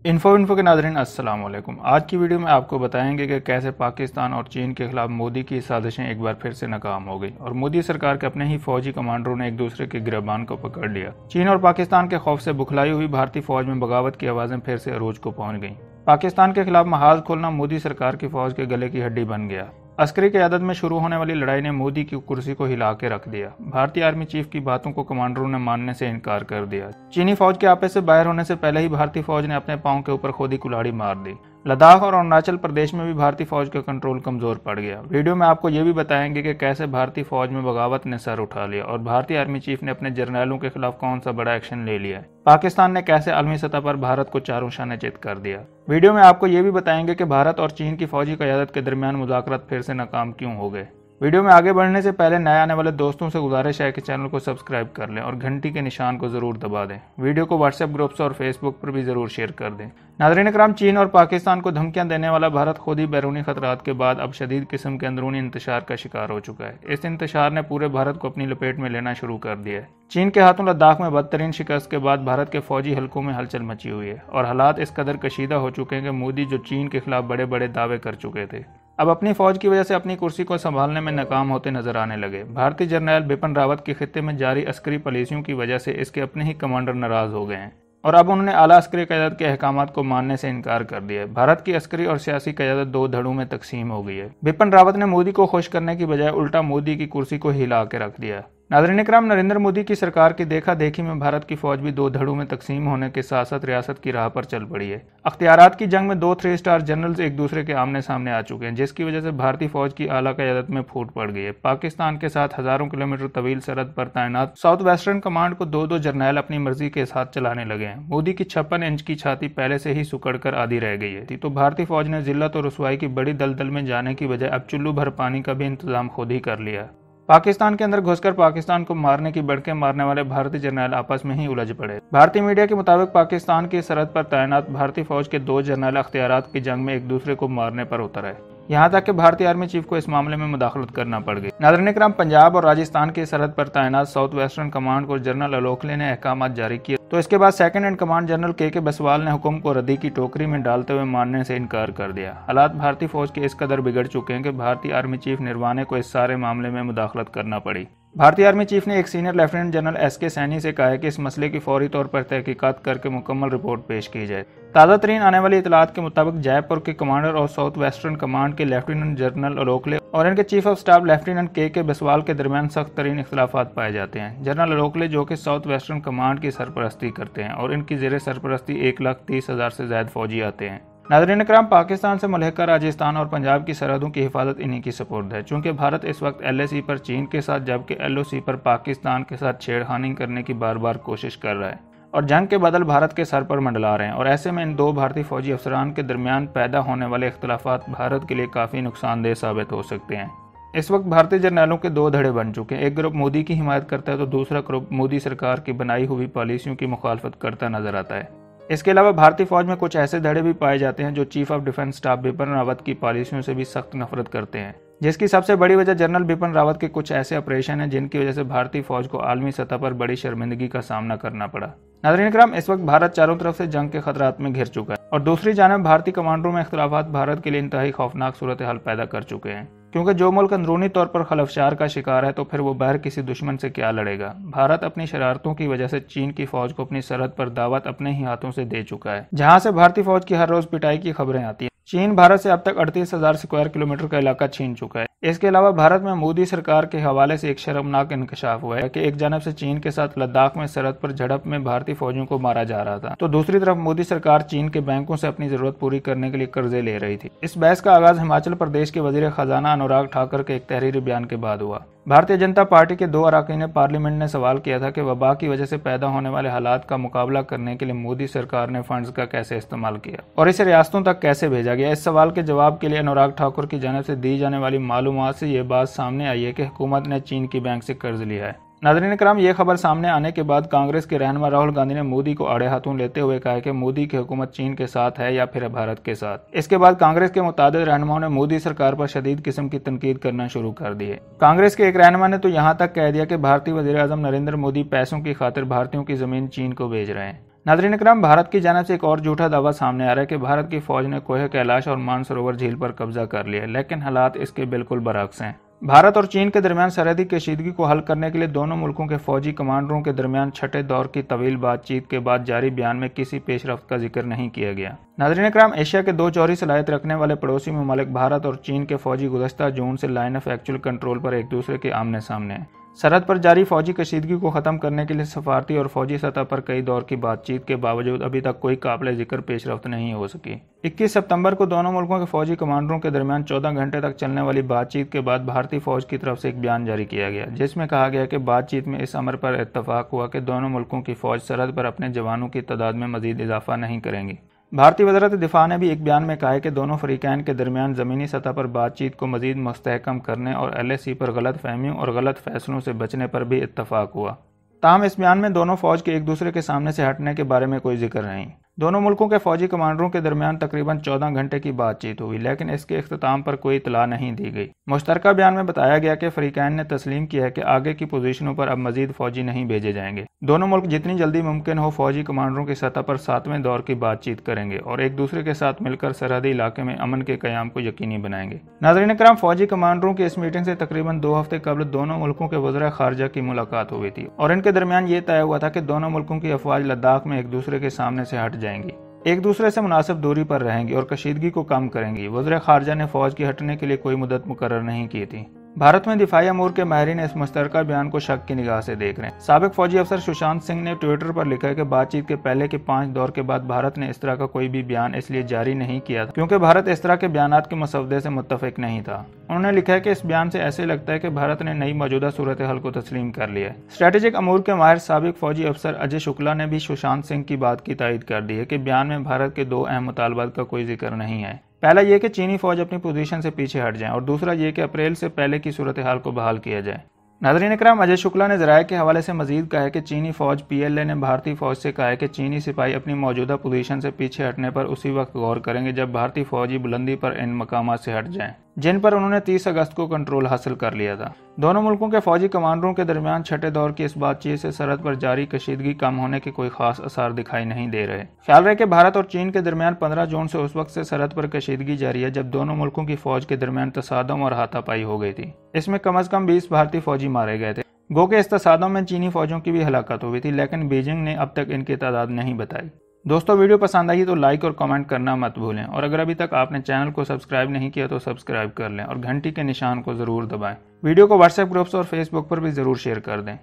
Info के नाज़रीन अस्सलाम वालेकुम। आज की वीडियो में आपको बताएंगे कि कैसे पाकिस्तान और चीन के खिलाफ मोदी की साजिशें एक बार फिर से नाकाम हो गई और मोदी सरकार के अपने ही फौजी कमांडरों ने एक दूसरे के गिरबान को पकड़ लिया। चीन और पाकिस्तान के खौफ से बुखलाई हुई भारतीय फौज में बगावत की आवाज़ें फिर से अरूज को पहुंच गईं। पाकिस्तान के खिलाफ महाज खोलना मोदी सरकार की फौज के गले की हड्डी बन गया। अस्करी क़यादत में शुरू होने वाली लड़ाई ने मोदी की कुर्सी को हिला के रख दिया। भारतीय आर्मी चीफ की बातों को कमांडरों ने मानने से इनकार कर दिया। चीनी फौज के आपे से बाहर होने से पहले ही भारतीय फौज ने अपने पांव के ऊपर खुद ही कुल्हाड़ी मार दी। लद्दाख और अरुणाचल प्रदेश में भी भारतीय फौज का कंट्रोल कमजोर पड़ गया। वीडियो में आपको ये भी बताएंगे कि कैसे भारतीय फौज में बगावत ने सर उठा लिया और भारतीय आर्मी चीफ ने अपने जर्नैलों के खिलाफ कौन सा बड़ा एक्शन ले लिया है। पाकिस्तान ने कैसे आलमी सतह पर भारत को चारों शाने चित कर दिया। वीडियो में आपको ये भी बताएंगे कि भारत और चीन की फौजी क़यादत के दरमियान मुज़ाकरात फिर से नाकाम क्यों हो गए। वीडियो में आगे बढ़ने से पहले नए आने वाले दोस्तों से गुजारिश है कि चैनल को सब्सक्राइब कर लें और घंटी के निशान को जरूर दबा दें। वीडियो को व्हाट्सएप ग्रुप्स और फेसबुक पर भी जरूर शेयर कर दें। नाज़रीन इकराम, चीन और पाकिस्तान को धमकियां देने वाला भारत खुद ही बैरूनी खतरात के बाद अब शदीद किस्म के अंदरूनी इंतशार का शिकार हो चुका है। इस इंतशार ने पूरे भारत को अपनी लपेट में लेना शुरू कर दिया है। चीन के हाथों लद्दाख में बदतरीन शिकस्त के बाद भारत के फौजी हलकों में हलचल मची हुई है और हालात इस कदर कशीदा हो चुके हैं कि मोदी जो चीन के खिलाफ बड़े बड़े दावे कर चुके थे, अब अपनी फौज की वजह से अपनी कुर्सी को संभालने में नाकाम होते नजर आने लगे। भारतीय जर्नैल बिपिन रावत के खित्ते में जारी अस्करी पॉलिसियों की वजह से इसके अपने ही कमांडर नाराज हो गए हैं और अब उन्होंने आला अस्करी क़यादत के अहकामात को मानने से इनकार कर दिया है। भारत की अस्करी और सियासी क़यादत दो धड़ों में तकसीम हो गई है। बिपिन रावत ने मोदी को खुश करने की बजाय उल्टा मोदी की कुर्सी को हिला के रख दिया। नाज़रीन इकराम, नरेंद्र मोदी की सरकार की देखा देखी में भारत की फौज भी दो धड़ों में तकसीम होने के साथ साथ रियासत की राह पर चल पड़ी है। अख्तियारात की जंग में दो 3 स्टार जनरल्स एक दूसरे के आमने सामने आ चुके हैं, जिसकी वजह से भारतीय फौज की आला क़यादत में फूट पड़ गई है। पाकिस्तान के साथ हजारों किलोमीटर तवील सरहद पर तैनात साउथ वेस्टर्न कमांड को दो जर्नैल अपनी मर्जी के साथ चलाने लगे हैं। मोदी की 56 इंच की छाती पहले से ही सुकड़ कर आधी रह गई है, तो भारतीय फौज ने जिल्लत और रुसवाई की बड़ी दलदल में जाने की बजाय अब चुल्लू भर पानी का भी इंतजाम खुद ही कर लिया। पाकिस्तान के अंदर घुसकर पाकिस्तान को मारने की बढ़के मारने वाले भारतीय जर्नैल आपस में ही उलझ पड़े। भारतीय मीडिया के मुताबिक पाकिस्तान की सरहद पर तैनात भारतीय फौज के दो जर्नैल अख्तियारात की जंग में एक दूसरे को मारने पर उतर आए, यहाँ तक कि भारतीय आर्मी चीफ को इस मामले में मुदाखलत करना पड़ गई। नाज़रीन इकराम, पंजाब और राजस्थान की सरहद पर तैनात साउथ वेस्टर्न कमांड को जनरल अलोखले ने अहकाम जारी किए, तो इसके बाद सेकंड इन कमांड जनरल के बसवाल ने हुक्म को रद्दी की टोकरी में डालते हुए मानने से इनकार कर दिया। हालात भारतीय फौज के इस कदर बिगड़ चुके हैं कि भारतीय आर्मी चीफ निर्वाणे को इस सारे मामले में मुदाखलत करना पड़ी। भारतीय आर्मी चीफ ने एक senior lieutenant general SK. Saini से कहा है कि इस मसले की फौरी तौर पर तहकीकात करके मुकम्मल रिपोर्ट पेश की जाए। ताज़ा तरीन आने वाली इतलात के मुताबिक जयपुर के कमांडर और साउथ वेस्टर्न कमांड के लेफ्टिनेंट जनरल अलोखले और इनके चीफ ऑफ स्टाफ लेफ्टिनेंट के बसवाल के दरमियान सख्त तरीन इख्तिलाफात पाए जाते हैं। जनरल अलोखले जो कि साउथ वेस्टर्न कमांड की सरपरस्ती करते हैं और इनकी ज़ेरे सरपरस्ती 1,30,000 से ज्यादा फौजी आते हैं। नाज़रीन इकराम, पाकिस्तान से मुल्हिका राजस्थान और पंजाब की सरहदों की हिफाजत इन्हीं की सपुर्द है। चूंकि भारत इस वक्त LAC पर चीन के साथ जबकि LOC पर पाकिस्तान के साथ छेड़खानी करने की बार बार कोशिश कर रहा है और जंग के बादल भारत के सर पर मंडला रहे हैं और ऐसे में इन दो भारतीय फौजी अफसरान के दरमियान पैदा होने वाले इख्तिलाफात भारत के लिए काफ़ी नुकसानदेह साबित हो सकते हैं। इस वक्त भारतीय जर्नैलों के दो धड़े बन चुके हैं। एक ग्रुप मोदी की हिमायत करता है तो दूसरा ग्रुप मोदी सरकार की बनाई हुई पॉलिसियों की मुखालफत करता नजर आता है। इसके अलावा भारतीय फौज में कुछ ऐसे धड़े भी पाए जाते हैं जो chief of defence staff Bipin Rawat की पॉलिसियों से भी सख्त नफरत करते हैं, जिसकी सबसे बड़ी वजह जनरल बिपिन रावत के कुछ ऐसे ऑपरेशन हैं जिनकी वजह से भारतीय फौज को आलमी सतह पर बड़ी शर्मिंदगी का सामना करना पड़ा। नाज़रीन इकराम, इस वक्त भारत चारों तरफ से जंग के खतरात में घिर चुका है और दूसरी जानब भारतीय कमांडरों में इख्तिलाफात भारत के लिए इंतहाई खौफनाक सूरत हाल पैदा कर चुके हैं, क्योंकि जो मुल्क अंदरूनी तौर पर खलफशार का शिकार है तो फिर वो बाहर किसी दुश्मन से क्या लड़ेगा। भारत अपनी शरारतों की वजह से चीन की फौज को अपनी सरहद पर दावत अपने ही हाथों से दे चुका है, जहां से भारतीय फौज की हर रोज पिटाई की खबरें आती हैं। चीन भारत से अब तक 38,000 स्क्वायर किलोमीटर का इलाका छीन चुका है। इसके अलावा भारत में मोदी सरकार के हवाले से एक शर्मनाक इंकशाफ हुआ है कि एक जानब से चीन के साथ लद्दाख में सरहद पर झड़प में भारतीय फौजियों को मारा जा रहा था, तो दूसरी तरफ मोदी सरकार चीन के बैंकों से अपनी जरूरत पूरी करने के लिए कर्जे ले रही थी। इस बहस का आगाज हिमाचल प्रदेश के वजीर खजाना अनुराग ठाकुर के एक तहरीरी बयान के बाद हुआ। भारतीय जनता पार्टी के 2 अरकान पार्लियामेंट ने सवाल किया था कि वबा की वजह से पैदा होने वाले हालात का मुकाबला करने के लिए मोदी सरकार ने फंड्स का कैसे इस्तेमाल किया और इसे रियासतों तक कैसे भेजा गया। इस सवाल के जवाब के लिए अनुराग ठाकुर की जानिब से दी जाने वाली मालूमात से ये बात सामने आई है कि हुकूमत ने चीन की बैंक से कर्ज लिया है। नाज़रीन इकराम, ये खबर सामने आने के बाद कांग्रेस के रहनुमा राहुल गांधी ने मोदी को आड़े हाथों लेते हुए कहा कि मोदी की हुकूमत चीन के साथ है या फिर भारत के साथ। इसके बाद कांग्रेस के मुतादिद रहनुमाओं ने मोदी सरकार पर शदीद किस्म की तनकीद करना शुरू कर दी है। कांग्रेस के एक रहनुमा ने तो यहाँ तक कह दिया कि भारतीय वज़ीर आज़म नरेंद्र मोदी पैसों की खातिर भारतीयों की जमीन चीन को बेच रहे हैं। नाज़रीन इकराम, भारत की जानिब से एक और झूठा दावा सामने आ रहा है कि भारत की फौज ने कोह कैलाश और मानसरोवर झील पर कब्जा कर लिया, लेकिन हालात इसके बिल्कुल बरअक्स हैं। भारत और चीन के दरमियान सरहदी कशीदगी को हल करने के लिए दोनों मुल्कों के फौजी कमांडरों के दरमियान छठे दौर की तवील बातचीत के बाद जारी बयान में किसी पेशरफ्त का जिक्र नहीं किया गया। नाज़रीन इकराम, एशिया के दो चौरी सलाहियत रखने वाले पड़ोसी ममालिक भारत और चीन के फौजी गुज़श्ता जून से लाइन ऑफ एक्चुअल कंट्रोल पर एक दूसरे के आमने सामने हैं। सरहद पर जारी फौजी कशीदगी को ख़त्म करने के लिए सफारती और फौजी सतह पर कई दौर की बातचीत के बावजूद अभी तक कोई काबिल जिक्र पेशरफ्त नहीं हो सकी। 21 सितंबर को दोनों मुल्कों के फौजी कमांडरों के दरमियान 14 घंटे तक चलने वाली बातचीत के बाद भारतीय फौज की तरफ से एक बयान जारी किया गया, जिसमें कहा गया कि बातचीत में इस अमर पर इत्तफाक हुआ कि दोनों मुल्कों की फौज सरहद पर अपने जवानों की तादाद में मजीद इजाफा नहीं करेंगी। भारतीय वज़ारत दिफा ने भी एक बयान में कहा है कि दोनों फरीकैन के दरमियान ज़मीनी सतह पर बातचीत को मजीद मुस्तहकम करने और LAC पर गलत फहमियों और गलत फैसलों से बचने पर भी इत्तफाक हुआ। ताहम इस बयान में दोनों फौज के एक दूसरे के सामने से हटने के बारे में कोई जिक्र नहीं। दोनों मुल्कों के फौजी कमांडरों के दरमियान तकरीबन 14 घंटे की बातचीत हुई, लेकिन इसके इख्तिताम पर कोई इतला नहीं दी गई। मुश्तरका बयान में बताया गया कि फरीकैन ने तस्लीम किया है कि आगे की पोजीशनों पर अब मजीद फौजी नहीं भेजे जाएंगे। दोनों मुल्क जितनी जल्दी मुमकिन हो फौजी कमांडरों की सतह पर 7वें दौर की बातचीत करेंगे और एक दूसरे के साथ मिलकर सरहदी इलाके में अमन के क़याम को यकीनी बनाएंगे। नाज़रीन इकराम, फौजी कमांडरों की इस मीटिंग से तकरीबन 2 हफ्ते कबल दोनों मुल्कों के वज़ीर ख़ारजा की मुलाकात हुई थी और इनके दरमियान ये तय हुआ था कि दोनों मुल्कों की अफवाज लद्दाख में एक दूसरे के सामने से हट जाएंगी, एक दूसरे से मुनासिब दूरी पर रहेंगी और कशीदगी को कम करेंगी। वज़ीर ख़ारजा ने फौज की हटने के लिए कोई मुद्दत मुकर्रर नहीं की थी। भारत में दिफाई अमूर के माहिरीन इस मुश्तरका बयान को शक की निगाह से देख रहे हैं। साबिक फौजी अफसर सुशांत सिंह ने ट्विटर पर लिखा है कि बातचीत के पहले के 5 दौर के बाद भारत ने इस तरह का कोई भी बयान इसलिए जारी नहीं किया था क्योंकि भारत इस तरह के बयानात के मसवदे से मुत्तफिक नहीं था। उन्होंने लिखा है कि इस बयान से ऐसे लगता है कि भारत ने नई मौजूदा सूरत हाल को तस्लीम कर लिया है। स्ट्रेटेजिक अमूर के माहिर साबिक फौजी अफसर अजय शुक्ला ने भी सुशांत सिंह की बात की तायद कर दी है कि बयान में भारत के 2 अहम मुतालबात का कोई जिक्र नहीं है। पहला यह कि चीनी फौज अपनी पोजीशन से पीछे हट जाए और दूसरा यह कि अप्रैल से पहले की सूरत हाल को बहाल किया जाए। नाज़रीन इकराम, अजय शुक्ला ने ज़राए के हवाले से मजीद कहा है कि चीनी फौज PLA ने भारतीय फौज से कहा है कि चीनी सिपाही अपनी मौजूदा पोजीशन से पीछे हटने पर उसी वक्त गौर करेंगे जब भारतीय फौजी बुलंदी पर इन मकामात से हट जाएं जिन पर उन्होंने 30 अगस्त को कंट्रोल हासिल कर लिया था। दोनों मुल्कों के फौजी कमांडरों के दरमियान छठे दौर की इस बातचीत से सरहद पर जारी कशीदगी कम होने के कोई खास असर दिखाई नहीं दे रहे। ख्याल रहे कि भारत और चीन के दरमियान 15 जून से उस वक्त से सरहद पर कशीदगी जारी है जब दोनों मुल्कों की फौज के दरमियान तसादम और हाथापाई हो गई थी। इसमें कम अज कम 20 भारतीय फौजी मारे गए थे। गो के इस तसादम में चीनी फौजों की भी हलाकत हुई थी, लेकिन बीजिंग ने अब तक इनकी तादाद नहीं बताई। दोस्तों, वीडियो पसंद आई तो लाइक और कमेंट करना मत भूलें और अगर अभी तक आपने चैनल को सब्सक्राइब नहीं किया तो सब्सक्राइब कर लें और घंटी के निशान को ज़रूर दबाएं। वीडियो को व्हाट्सएप ग्रुप्स और फेसबुक पर भी ज़रूर शेयर कर दें।